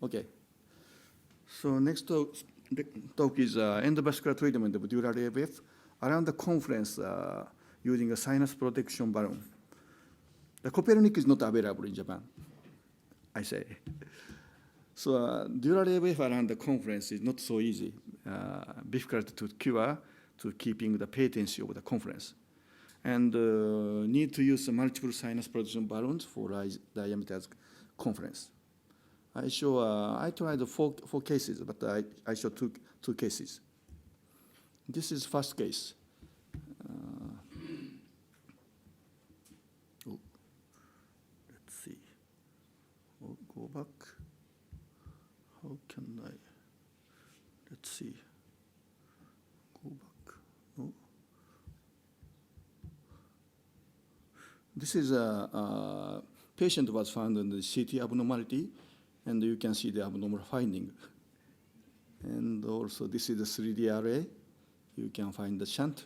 Okay. So next talk is endovascular treatment of dural AVF around the confluence using a sinus protection balloon. The Copernic is not available in Japan, I say. So dural AVF around the confluence is not so easy, difficult to cure, to keeping the patency of the confluence. And need to use multiple sinus protection balloons for large diameters confluence. I tried four cases, but I showed two cases. This is first case. Let's see. I'll go back. How can I? Let's see. Go back. No. This is a patient was found in the CT abnormality, and you can see the abnormal finding. And also, this is the 3D array. You can find the shunt,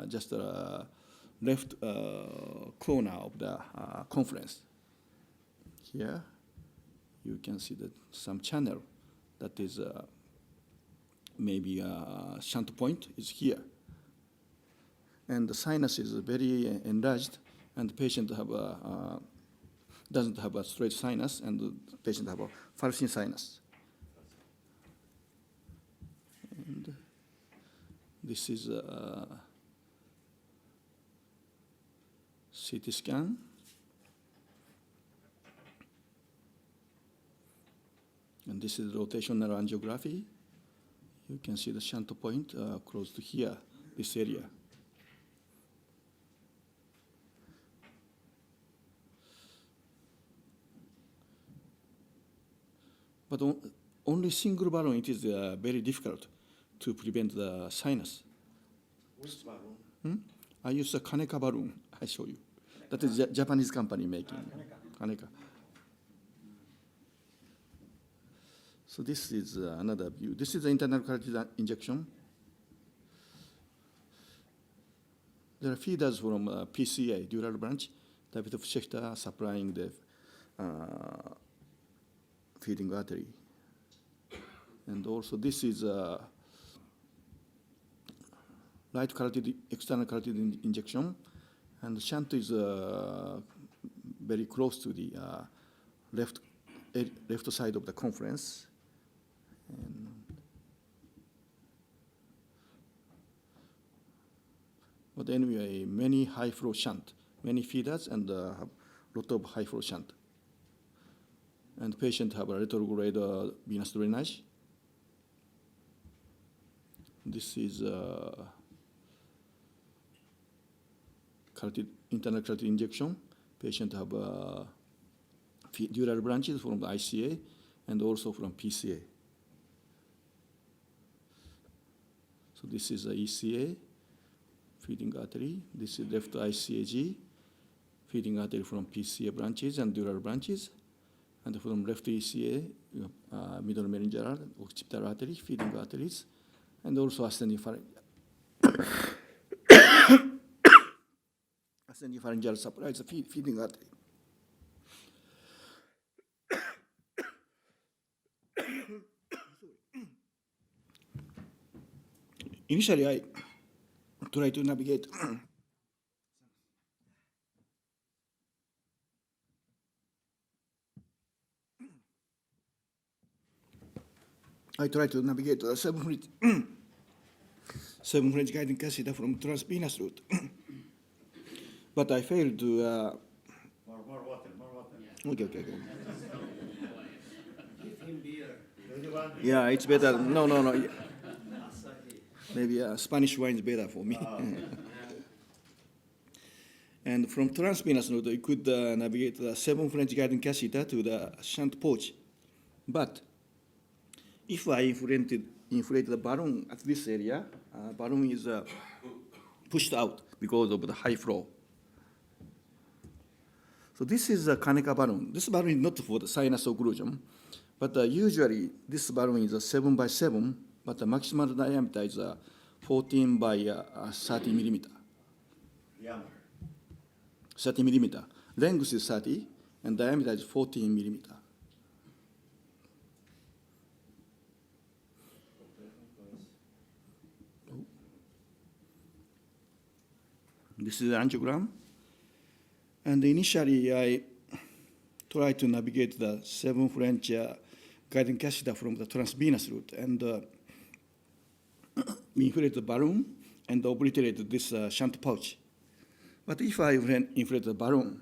just left corner of the confluence. Here, you can see that some channel that is maybe a shunt point is here. And the sinus is very enlarged, and the patient doesn't have a straight sinus, and the patient have a falcine sinus. And this is a CT scan. And this is rotational angiography. You can see the shunt point close to here, this area. But only single balloon, it is very difficult to prevent the sinus. Which balloon? I use a Kaneka balloon, I show you. That is a Japanese company making. Kaneka. So this is another view. This is the internal carotid injection. There are feeders from PCA, dural branch, dAVF Scepter supplying the feeding artery. And also this is right carotid, external carotid injection, and the shunt is very close to the left side of the confluence. And but anyway, many high flow shunt, many feeders, and have lot of high flow shunt. And patient have a retrograde venous drainage. This is internal carotid injection. Patient have dural branches from the ICA and also from PCA. So this is the ECA, feeding artery. This is left ICAG, feeding artery from PCA branches and dural branches. And from left ECA, middle meningeal, occipital artery, feeding arteries, and also ascending pharyngeal supplies the feeding artery. Initially, I try to navigate. I try to navigate the 7 French guiding catheter from transvenous route. But I failed to... More water. Okay. Give him beer. Yeah, it's better. No. Maybe Spanish wine is better for me. And from transvenous route, you could navigate the 7 French guiding catheter to the shunt pouch. But if I inflate the balloon at this area, balloon is pushed out because of the high flow. So this is a Kaneka balloon. This balloon is not for the sinus occlusion, but usually this balloon is a 7 by 7, but the maximal diameter is 14 by 30 millimeter. Diameter. 30 millimeter. Length is 30, and diameter is 14 millimeter. This is an angiogram. And initially, I tried to navigate the 7 French guiding catheter from the transvenous route and inflate the balloon and obliterate this shunt pouch. But if I inflate the balloon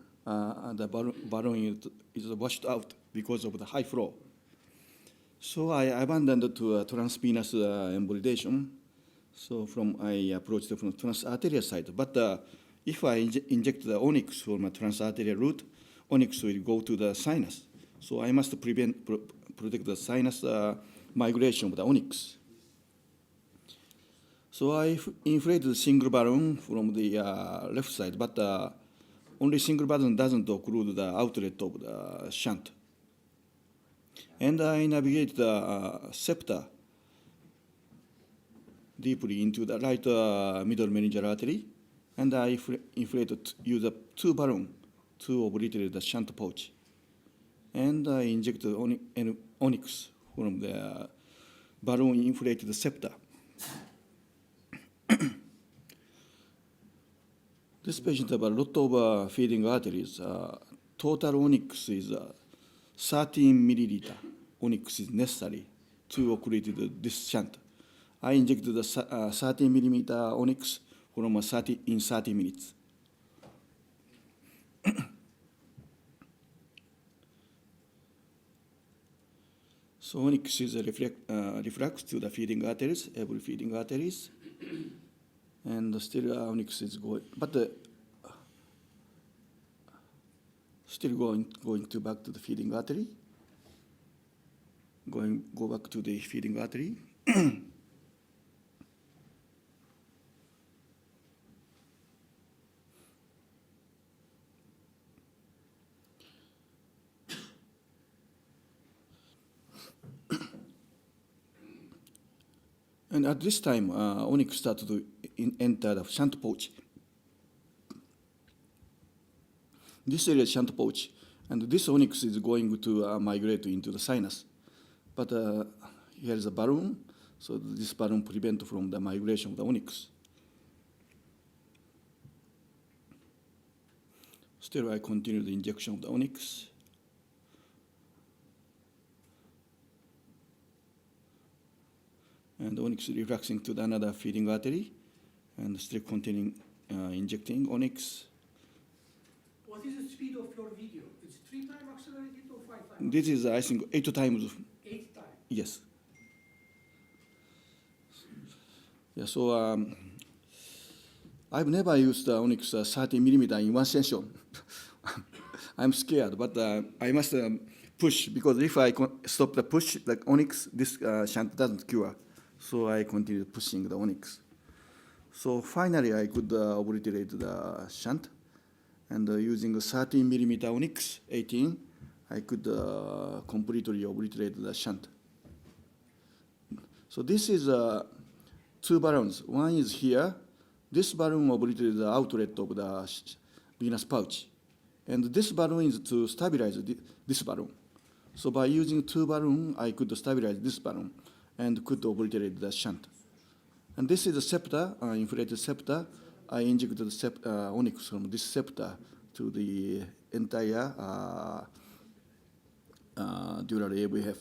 is washed out because of the high flow. So I abandoned to transvenous embolization. So I approached from transarterial side. But if I inject the onyx from a transarterial route, onyx will go to the sinus. So I must protect the sinus migration of the onyx. So I inflated the single balloon from the left side, but only single balloon doesn't occlude the outlet of the shunt. And I navigate the Scepter deeply into the right middle meningeal artery, and I use 2 balloons to obliterate the shunt pouch. And I inject the onyx from the balloon inflated Scepter. This patient has a lot of feeding arteries. Total onyx is 13 milliliter. Onyx is necessary to occlude this shunt. I injected the 30 millimeter onyx from in 30 minutes. So onyx is a reflex to the feeding arteries, every feeding arteries. And still onyx is going, but still going back to the feeding artery. Go back to the feeding artery. And at this time, onyx started to enter the shunt pouch. This area is shunt pouch, and this onyx is going to migrate into the sinus. But here is a balloon, so this balloon prevents from the migration of the onyx. Still, I continue the injection of the onyx. And onyx refluxing to another feeding artery, and still continuing injecting onyx. What is the speed of your video? It's 3 times accelerated or 5 times? This is, I think, 8 times. 8 times? Yes. Yeah, so I've never used the onyx 30 millimeter in one session. I'm scared, but I must push, because if I stop the push, like onyx, this shunt doesn't cure. So I continue pushing the onyx. So finally, I could obliterate the shunt. And using a 13 millimeter onyx 18, I could completely obliterate the shunt. So this is 2 balloons. One is here. This balloon obliterates the outlet of the venous pouch. And this balloon is to stabilize this balloon. So by using 2 balloons, I could stabilize this balloon and could obliterate the shunt. And this is a Scepter, inflated Scepter. I injected the onyx from this Scepter to the entire dural AVF.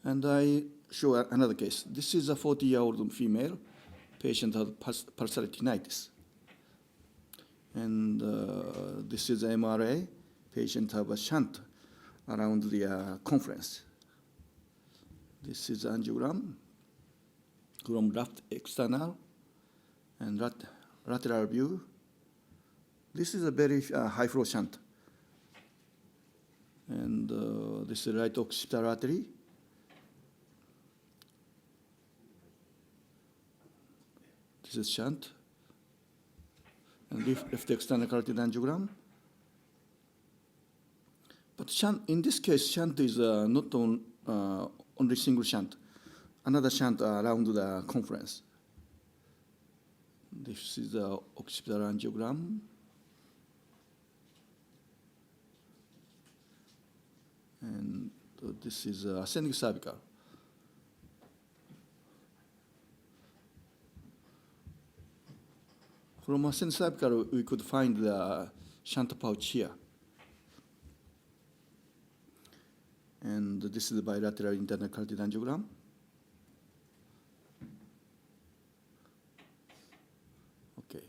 And I show another case. This is a 40-year-old female. Patient had pulsar tinnitus. And this is MRA. Patient have a shunt around the confluence. This is angiogram from left external and lateral view. This is a very high flow shunt. And this is right occipital artery. This is shunt. And left external carotid angiogram. But shunt, in this case, shunt is not only single shunt. Another shunt around the confluence. This is the occipital angiogram. And this is ascending cervical. From a cervical, we could find the shunt pouch here. And this is the bilateral internal carotid angiogram. Okay.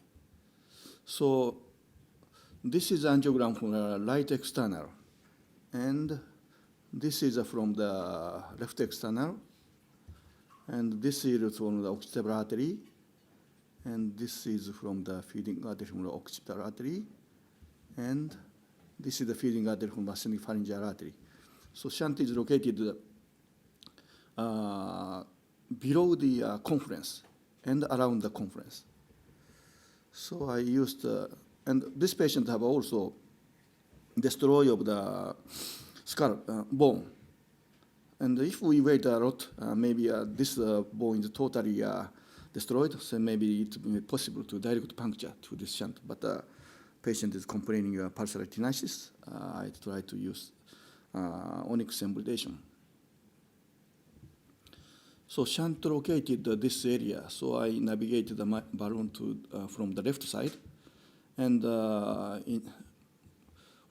So this is angiogram from the right external. And this is from the left external. And this is from the occipital artery. And this is from the feeding artery from the occipital artery. And this is the feeding artery from the ascending pharyngeal artery. So shunt is located below the confluence and around the confluence. So I used, and this patient have also destroy of the skull bone. And if we wait a lot, maybe this bone is totally destroyed, so maybe it will be possible to direct puncture to this shunt. But the patient is complaining pulsar retinosis. I try to use onyx embolization. So shunt located this area. So I navigated the balloon to, from the left side. And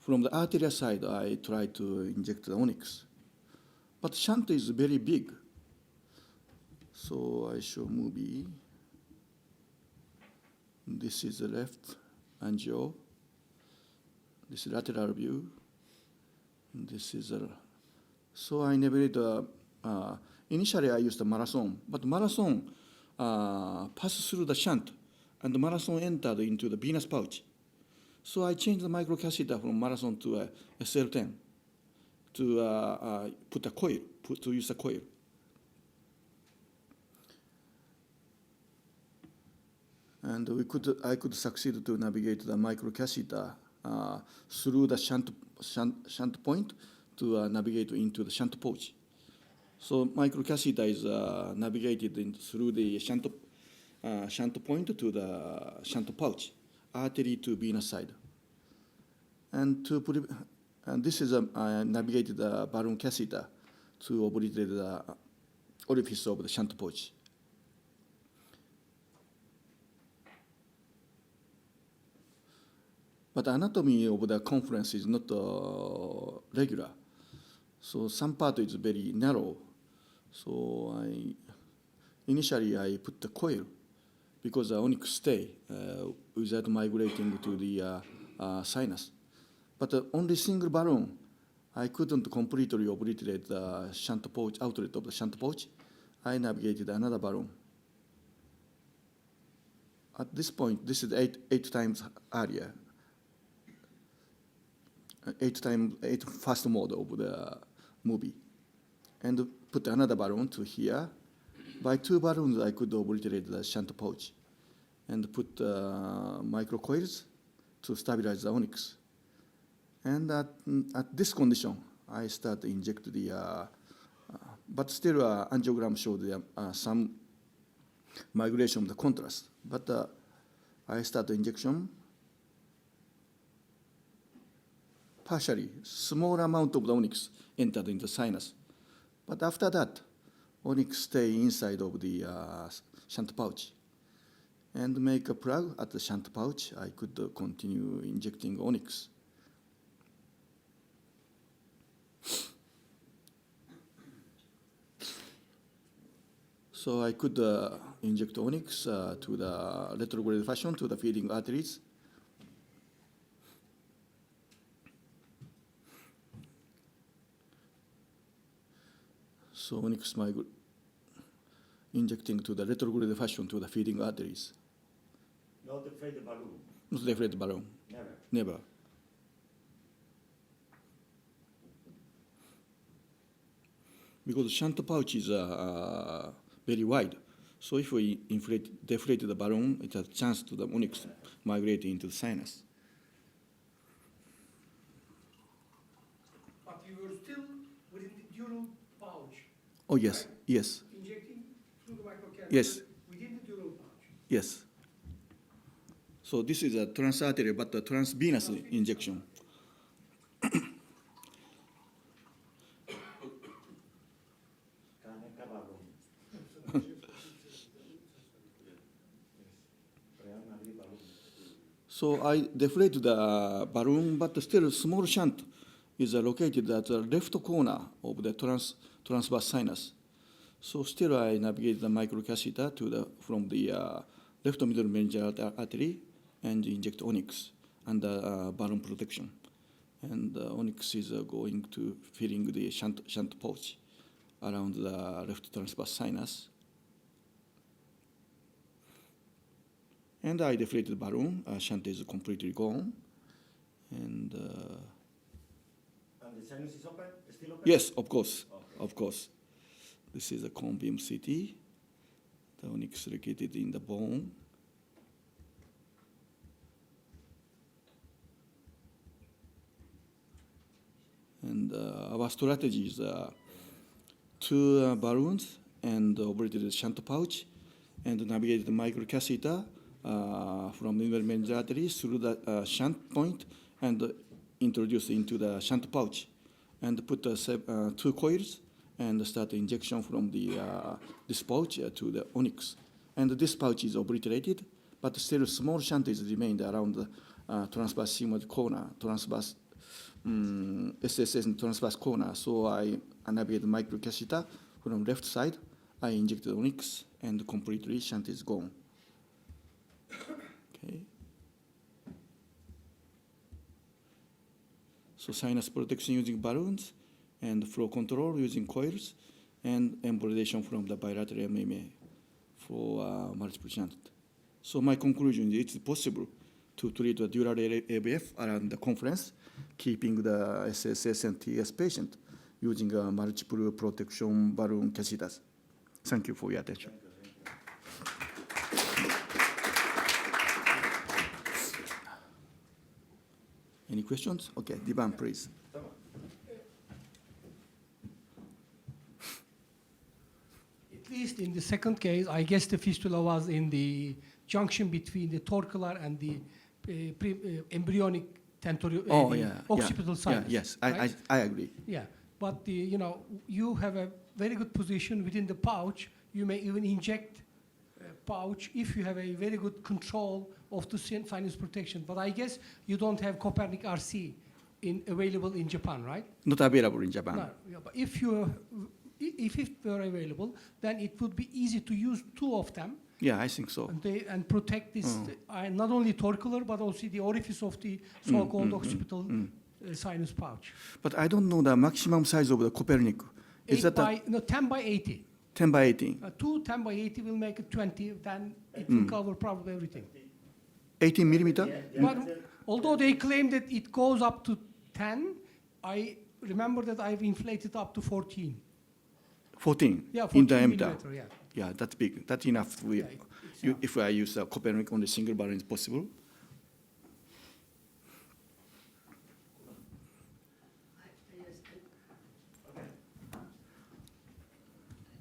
from the arterial side, I tried to inject the onyx. But shunt is very big. So I show movie. This is the left angio. This is lateral view. This is a, so I navigated, initially I used the marathon, but marathon passed through the shunt, and the marathon entered into the venous pouch. So I changed the microcatheter from marathon to SL10 to put a coil, to use a coil. And I could succeed to navigate the microcatheter through the shunt point to navigate into the shunt pouch. So microcatheter is navigated through the shunt point to the shunt pouch, artery to venous side. And this is a navigated balloon catheter to obliterate the orifice of the shunt pouch. But anatomy of the confluence is not regular. So some part is very narrow. So initially I put the coil because the onyx stay without migrating to the sinus. But only single balloon, I couldn't completely obliterate the shunt pouch, outlet of the shunt pouch. I navigated another balloon. At this point, this is eight times earlier. 8 fast mode of the movie. And put another balloon to here. By 2 balloons, I could obliterate the shunt pouch and put microcoils to stabilize the onyx. And at this condition, I start to inject the, but still angiogram showed some migration of the contrast. But I start the injection. Partially, small amount of the onyx entered into the sinus. But after that, onyx stay inside of the shunt pouch. And make a plug at the shunt pouch, I could continue injecting onyx. So I could inject onyx to the retrograde fashion to the feeding arteries. So onyx injecting to the retrograde fashion to the feeding arteries. Not deflate the balloon. Not deflate the balloon. Never. Never. Because shunt pouch is very wide. So if we deflate the balloon, it has a chance to the onyx migrate into the sinus. But you were still within the dural pouch. Oh, yes, right? yes, Injecting through the microcatheter. Yes. Within the dural pouch. yes. So this is a transarterial, but a transvenous injection. Caneka balloon. Real Madrid balloon. So I deflated the balloon, but still small shunt is located at the left corner of the transverse sinus. So still I navigate the microcatheter from the left middle meningeal artery and inject onyx under balloon protection. And onyx is going to filling the shunt pouch around the left transverse sinus. And I deflated the balloon. Shunt is completely gone. And And the sinus is open? Still open? yes, of course, Okay. of course. This is a Conebeam CT. The onyx located in the bone. And our strategy is two balloons and operated the shunt pouch and navigate the microcatheter from the meningeal artery through the shunt point and introduce into the shunt pouch and put two coils and start the injection from this pouch to the onyx. And this pouch is obliterated, but still a small shunt is remained around the transverse sigmoid corner, transverse SSS and transverse corner. So I navigate the microcatheter from left side. I inject the onyx and completely shunt is gone. Okay. So sinus protection using balloons and flow control using coils and embolization from the bilateral MMA for multiple shunt. So my conclusion is it's possible to treat the dural AVF around the confluence, keeping the SSS and TS patient using multiple protection balloon catheters. Thank you for your attention. Any questions? Okay, Divan, please. At least in the second case, I guess the fistula was in the junction between the torcular and the embryonic occipital sinus. Yes, right? I agree. Yeah, but you have a very good position within the pouch. You may even inject pouch if you have a very good control of the sinus protection. But I guess you don't have Copernic RC available in Japan, right? Not available in Japan. No, yeah, but if it were available, then it would be easy to use two of them. Yeah, I think so. And protect this, not only torcular, but also the orifice of the so-called occipital sinus pouch. But I don't know the maximum size of the Copernic. Is that 10 by 80. 10 by 18? Two 10 by 80 will make it 20, then it will cover probably everything. 18 millimeter? But although they claim that it goes up to 10, I remember that I've inflated up to 14. 14? Yeah, 14 in diameter. millimeter, yeah. Yeah, that's big. That's enough. If I use a Copernic on the single balloon, it's possible.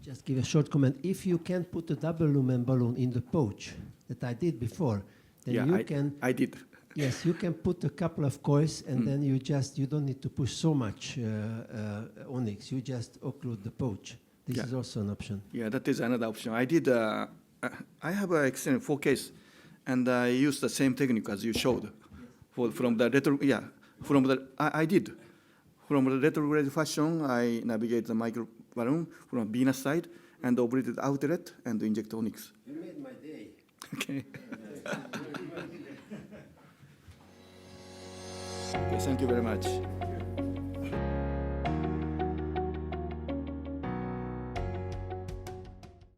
Just give a short comment. If you can put a double lumen balloon in the pouch that I did before, then I did. Yes, you can put a couple of coils and then you don't need to push so much onyx. You just occlude the pouch. This is also an option. Yeah, that is another option. I did. I have an excellent 4 case, and I used the same technique as you showed. From the I did. From the retrograde fashion, I navigate the micro balloon from venous side and obliterate outlet and inject onyx. You made my day. Okay. Okay, thank you very much.